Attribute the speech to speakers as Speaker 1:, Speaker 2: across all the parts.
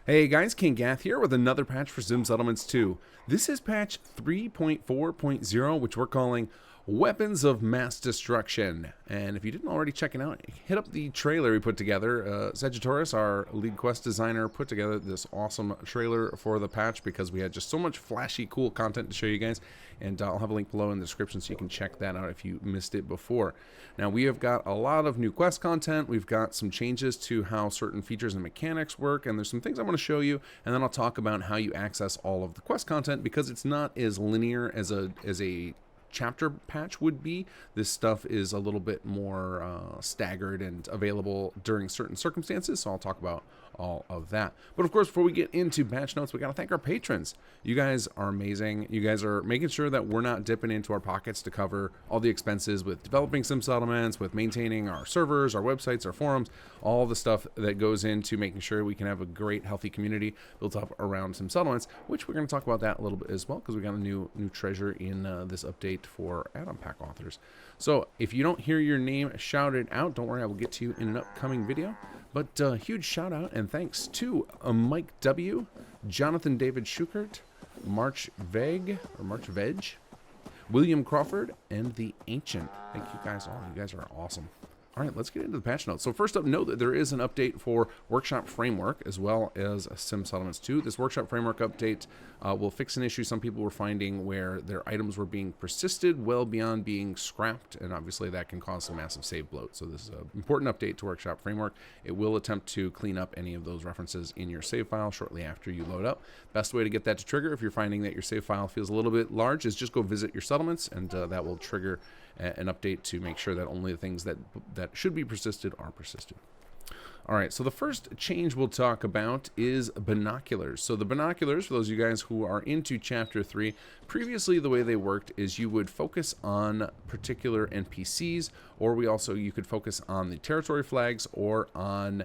Speaker 1: Hey guys, kinggath here with another patch for Sim Settlements 2. This is patch 3.4.0, which we're calling Weapons of Mass Destruction. And if you didn't already check it out, hit up the trailer we put together. Sagittaurus, our lead quest designer, put together this awesome trailer for the patch because we had just so much flashy, cool content to show you guys. And I'll have a link below in the description so you can check that out if you missed it before. Now, we have got a lot of new quest content. We've got some changes to how certain features and mechanics work, and there's some things I want to show you, and then I'll talk about how you access all of the quest content because it's not as linear as a chapter patch would be. This stuff is a little bit more staggered and available during certain circumstances, so I'll talk about all of that. But of course, before we get into patch notes, we got to thank our patrons. You guys are amazing. You guys are making sure that we're not dipping into our pockets to cover all the expenses with developing sim settlements, with maintaining our servers, our websites, our forums, all the stuff that goes into making sure we can have a great, healthy community built up around sim settlements, which we're going to talk about that a little bit as well, because we got a new treasure in this update for add-on pack authors. So if you don't hear your name shouted out, don't worry, I will get to you in an upcoming video. But huge shout out and thanks to Mike W, Jonathan David Schukert, March Veg, William Crawford, and The Ancient. Thank you guys all. You guys are awesome. All right, let's get into the patch notes. So first up, note that there is an update for Workshop Framework as well as Sim Settlements 2. This Workshop Framework update will fix an issue some people were finding where their items were being persisted well beyond being scrapped, and obviously that can cause some massive save bloat. So this is an important update to Workshop Framework. It will attempt to clean up any of those references in your save file shortly after you load up. Best way to get that to trigger if you're finding that your save file feels a little bit large is just go visit your settlements, and that will trigger an update to make sure that only the things that should be persisted are persisted. All right, so the first change we'll talk about is binoculars. So the binoculars, for those of you guys who are into Chapter 3, previously the way they worked is you would focus on particular NPCs, or you could focus on the territory flags or on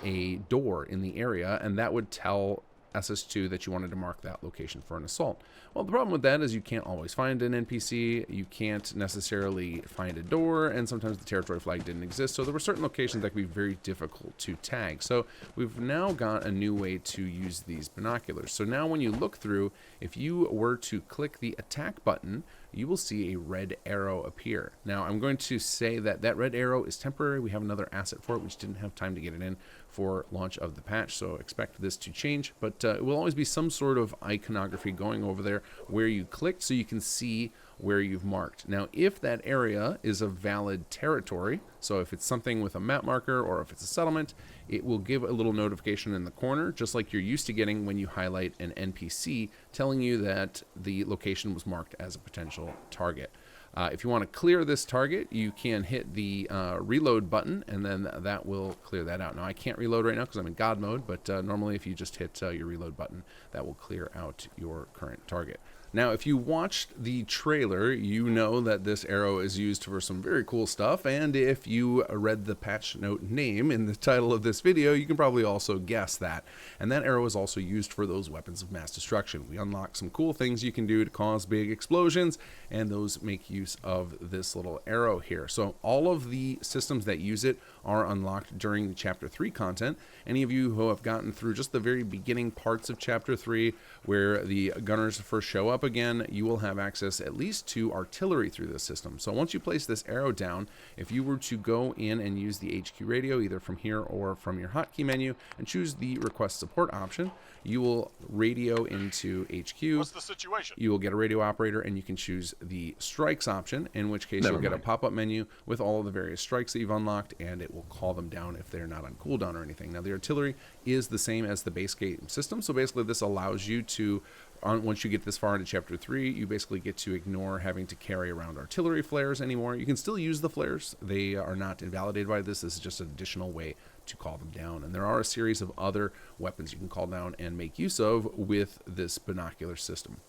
Speaker 1: a door in the area, and that would tell SS2 that you wanted to mark that location for an assault. Well, the problem with that is you can't always find an NPC, you can't necessarily find a door, and sometimes the territory flag didn't exist, so there were certain locations that could be very difficult to tag. So we've now got a new way to use these binoculars. So now when you look through, if you were to click the attack button, you will see a red arrow appear. Now, I'm going to say that that red arrow is temporary. We have another asset for it. We just didn't have time to get it in for launch of the patch, so expect this to change. But it will always be some sort of iconography going over there where you clicked so you can see where you've marked. Now, if that area is a valid territory, so if it's something with a map marker or if it's a settlement, it will give a little notification in the corner, just like you're used to getting when you highlight an NPC, telling you that the location was marked as a potential target. If you want to clear this target, you can hit the reload button, and then that will clear that out. Now, I can't reload right now because I'm in God mode, but normally if you just hit your reload button, that will clear out your current target. Now, if you watched the trailer, you know that this arrow is used for some very cool stuff, and if you read the patch note name in the title of this video, you can probably also guess that. And that arrow is also used for those weapons of mass destruction. We unlock some cool things you can do to cause big explosions, and those make use of this little arrow here. So all of the systems that use it are unlocked during the Chapter 3 content. Any of you who have gotten through just the very beginning parts of Chapter 3, where the gunners first show up again, you will have access at least to artillery through this system. So once you place this arrow down, if you were to go in and use the HQ radio, either from here or from your hotkey menu, and choose the request support option, you will radio into HQ.
Speaker 2: What's the situation?
Speaker 1: You will get a radio operator, and you can choose the strikes option, in which case you'll get a pop-up menu with all of the various strikes that you've unlocked, and it will call them down if they're not on cooldown or anything. Now, the artillery is the same as the base game system, so basically this allows you to, once you get this far into Chapter 3, you basically get to ignore having to carry around artillery flares anymore. You can still use the flares. They are not invalidated by this. This is just an additional way to call them down. And there are a series of other weapons you can call down and make use of with this binocular system.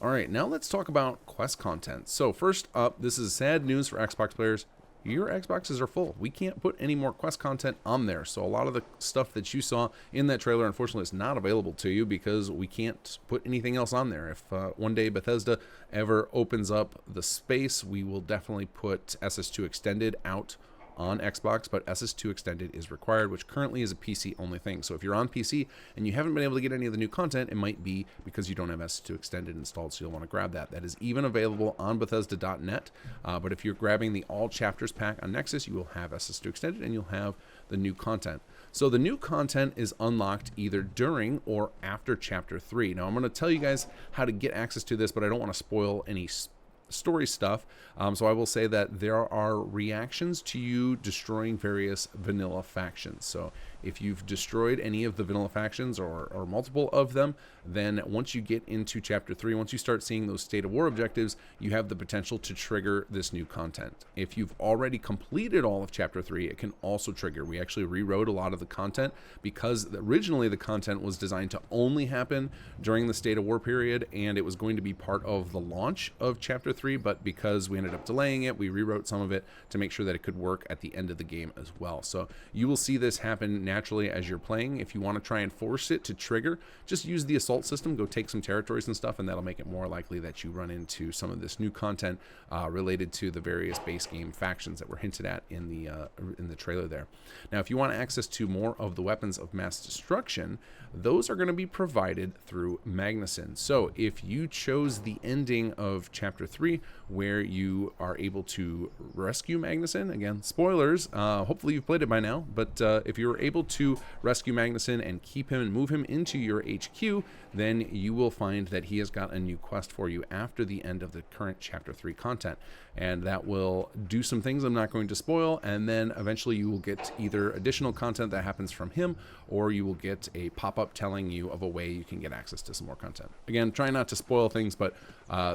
Speaker 1: All right, now let's talk about quest content. So first up, this is sad news for Xbox players. Your Xboxes are full. We can't put any more quest content on there. So a lot of the stuff that you saw in that trailer, unfortunately, is not available to you because we can't put anything else on there. If one day Bethesda ever opens up the space, we will definitely put SS2 Extended out on Xbox, but SS2 Extended is required, which currently is a PC only thing. So if you're on PC and you haven't been able to get any of the new content, it might be because you don't have SS2 Extended installed, so you'll want to grab that. That is even available on Bethesda.net, but if you're grabbing the All Chapters pack on Nexus, you will have SS2 Extended and you'll have the new content. So the new content is unlocked either during or after Chapter 3. Now I'm going to tell you guys how to get access to this, but I don't want to spoil any story stuff, so I will say that there are reactions to you destroying various vanilla factions. So if you've destroyed any of the vanilla factions or multiple of them, then once you get into Chapter 3, once you start seeing those State of War objectives, you have the potential to trigger this new content. If you've already completed all of Chapter 3, it can also trigger. We actually rewrote a lot of the content because originally the content was designed to only happen during the State of War period, and it was going to be part of the launch of Chapter 3, but because we ended up delaying it, we rewrote some of it to make sure that it could work at the end of the game as well. So you will see this happen naturally as you're playing. If you want to try and force it to trigger, just use the assault system, go take some territories and stuff, and that'll make it more likely that you run into some of this new content related to the various base game factions that were hinted at in the trailer there. Now, if you want access to more of the weapons of mass destruction, those are going to be provided through Magnuson. So if you chose the ending of Chapter 3, where you are able to rescue Magnuson, again, spoilers, hopefully you've played it by now, but if you're able to rescue Magnuson and keep him and move him into your HQ, then you will find that he has got a new quest for you after the end of the current Chapter 3 content. And that will do some things I'm not going to spoil, and then eventually you will get either additional content that happens from him, or you will get a pop-up telling you of a way you can get access to some more content. Again, try not to spoil things, but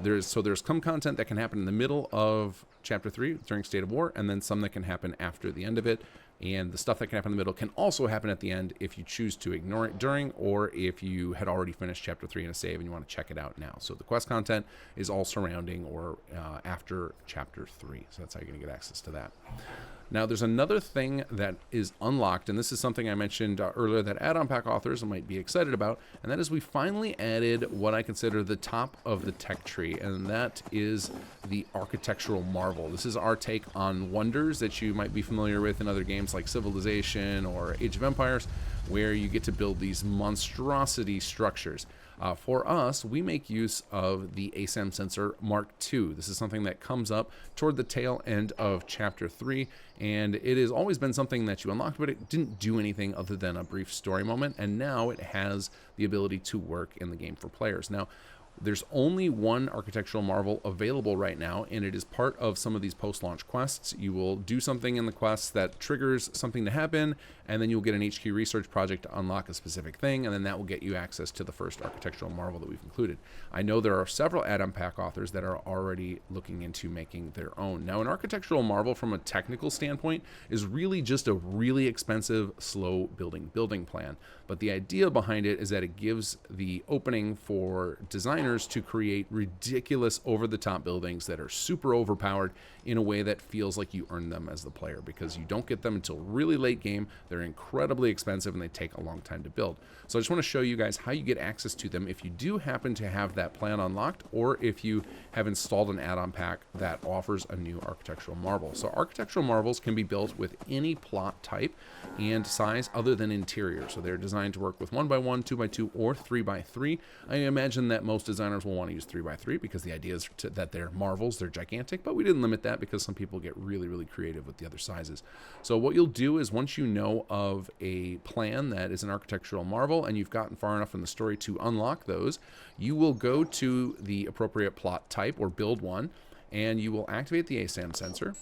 Speaker 1: there's some content that can happen in the middle of Chapter 3 during State of War, and then some that can happen after the end of it. And the stuff that can happen in the middle can also happen at the end if you choose to ignore it during, or if you had already finished Chapter 3 in a save and you want to check it out now. So the quest content is all surrounding or after Chapter 3. So that's how you're going to get access to that. Now, there's another thing that is unlocked, and this is something I mentioned earlier that add-on pack authors might be excited about, and that is we finally added what I consider the top of the tech tree, and that is the architectural marvel. This is our take on wonders that you might be familiar with in other games like Civilization or Age of Empires, where you get to build these monstrosity structures. For us, we make use of the ASAM sensor Mark II. This is something that comes up toward the tail end of Chapter 3, and it has always been something that you unlocked, but it didn't do anything other than a brief story moment, and now it has the ability to work in the game for players. Now, there's only one architectural marvel available right now, and it is part of some of these post-launch quests. You will do something in the quests that triggers something to happen, and then you'll get an HQ research project to unlock a specific thing, and then that will get you access to the first architectural marvel that we've included. I know there are several add-on pack authors that are already looking into making their own. Now, an architectural marvel from a technical standpoint is really just a really expensive, slow building plan. But the idea behind it is that it gives the opening for designers to create ridiculous over-the-top buildings that are super overpowered in a way that feels like you earn them as the player, because you don't get them until really late game. They're incredibly expensive and they take a long time to build. So I just want to show you guys how you get access to them if you do happen to have that plan unlocked, or if you have installed an add-on pack that offers a new architectural marvel. So architectural marvels can be built with any plot type and size other than interior. So they're designed to work with 1x1, 2x2, or 3x3. I imagine that most designers will want to use 3x3 because the idea is that they're marvels, they're gigantic, but we didn't limit that because some people get really, really creative with the other sizes. So what you'll do is, once you know of a plan that is an architectural marvel and you've gotten far enough in the story to unlock those, you will go to the appropriate plot type or build one, and you will activate the ASAM sensor.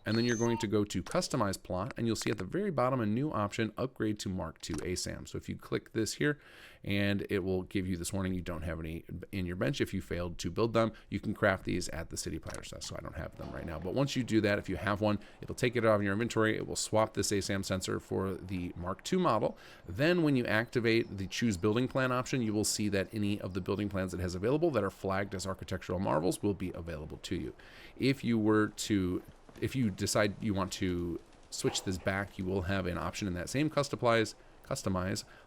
Speaker 1: And then you're going to go to Customize Plot, and you'll see at the very bottom a new option, Upgrade to Mark II ASAM. So if you click this here, and it will give you this warning, you don't have any in your bench if you failed to build them. You can craft these at the City Planner's desk, so I don't have them right now. But once you do that, if you have one, it'll take it out of your inventory. It will swap this ASAM sensor for the Mark II model. Then when you activate the Choose Building Plan option, you will see that any of the building plans it has available that are flagged as architectural marvels will be available to you. If you decide you want to switch this back, you will have an option in that same customize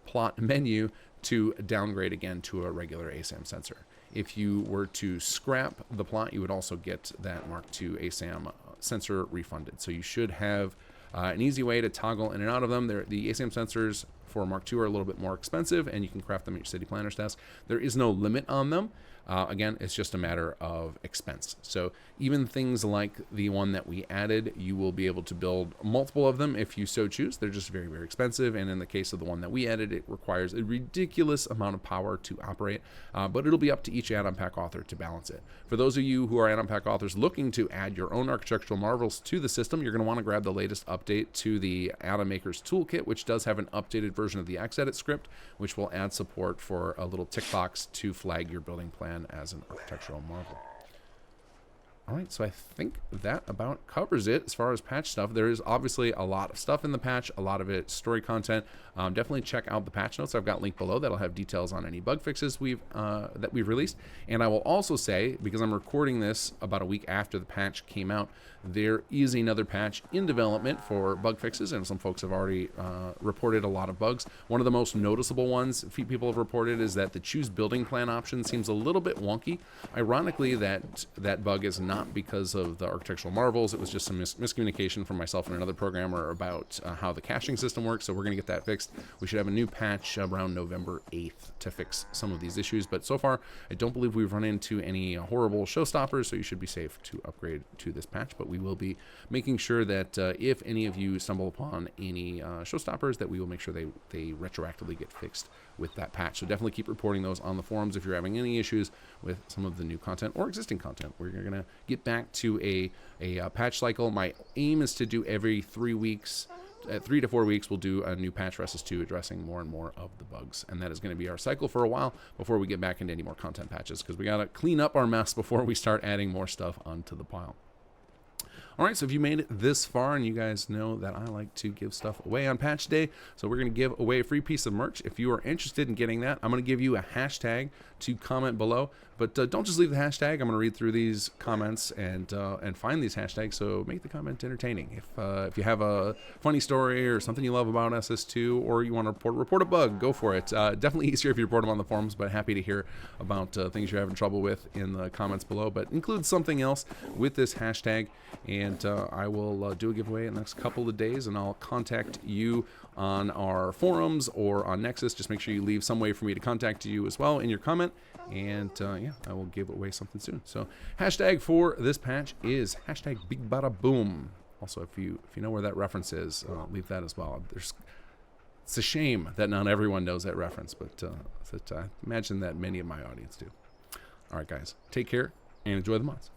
Speaker 1: plot menu to downgrade again to a regular ASAM sensor. If you were to scrap the plot, you would also get that Mark II ASAM sensor refunded. So you should have An easy way to toggle in and out of them. The ASAM sensors for Mark II are a little bit more expensive, and you can craft them at your city planner's desk. There is no limit on them. Again, it's just a matter of expense. So even things like the one that we added, you will be able to build multiple of them if you so choose. They're just very, very expensive. And in the case of the one that we added, it requires a ridiculous amount of power to operate. But it'll be up to each add-on pack author to balance it. For those of you who are add-on pack authors looking to add your own architectural marvels to the system, you're going to want to grab the latest update to the Add-on Makers Toolkit, which does have an updated version of the Xedit script, which will add support for a little tick box to flag your building plan as an architectural marvel. All right, so I think that about covers it as far as patch stuff. There is obviously a lot of stuff in the patch, a lot of it story content. Definitely check out the patch notes. I've got linked below that'll have details on any bug fixes that we've released. And I will also say, because I'm recording this about a week after the patch came out, there is another patch in development for bug fixes, and some folks have already reported a lot of bugs. One of the most noticeable ones people have reported is that the choose building plan option seems a little bit wonky. Ironically, that bug is not because of the architectural marvels. It was just some miscommunication from myself and another programmer about how the caching system works, so we're going to get that fixed. We should have a new patch around November 8th to fix some of these issues, but so far I don't believe we've run into any horrible showstoppers, so you should be safe to upgrade to this patch. But we will be making sure that if any of you stumble upon any showstoppers, that we will make sure they retroactively get fixed with that patch. So definitely keep reporting those on the forums if you're having any issues with some of the new content or existing content. We're going to get back to a patch cycle. My aim is to do every 3 weeks. 3 to 4 weeks, we'll do a new patch for SS2 addressing more and more of the bugs. And that is going to be our cycle for a while before we get back into any more content patches, because we got to clean up our mess before we start adding more stuff onto the pile. All right, so if you made it this far, and you guys know that I like to give stuff away on patch day, so we're going to give away a free piece of merch. If you are interested in getting that, I'm going to give you a hashtag to comment below. But don't just leave the hashtag. I'm going to read through these comments and find these hashtags, so make the comment entertaining. If you have a funny story or something you love about SS2, or you want to report a bug, go for it. Definitely easier if you report them on the forums, but happy to hear about things you're having trouble with in the comments below. But include something else with this hashtag, and I will do a giveaway in the next couple of days, and I'll contact you on our forums or on Nexus. Just make sure you leave some way for me to contact you as well in your comment, and yeah, I will give away something soon. So hashtag for this patch is hashtag Big Bada Boom. Also, if you know where that reference is, leave that as well. It's a shame that not everyone knows that reference, but I imagine that many of my audience do. All right, guys, take care and enjoy the mods.